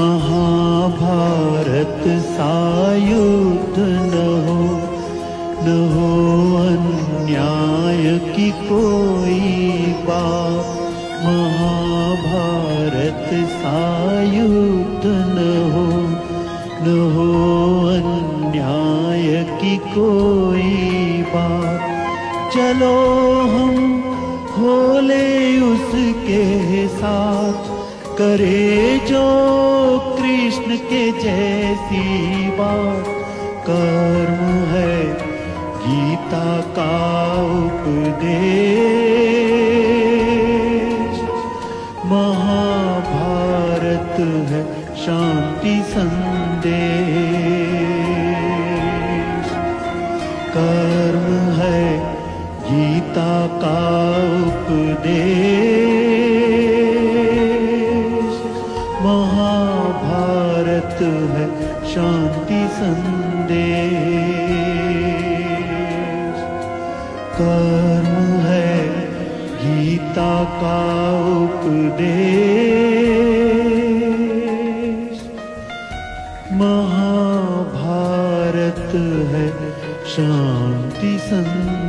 महाभारत सा युद्ध न हो अन्याय की कोई बात। महाभारत सा युद्ध न हो अन्याय की कोई बात। चलो हम होले उसके साथ, करे जो कृष्ण के जैसी बात। कर्म है गीता का उपदेश, महाभारत है शांति संदेश। कर्म है गीता का उपदेश, महाभारत है शांति संदेश। कर्म है गीता का उपदेश, महाभारत है शांति संदेश।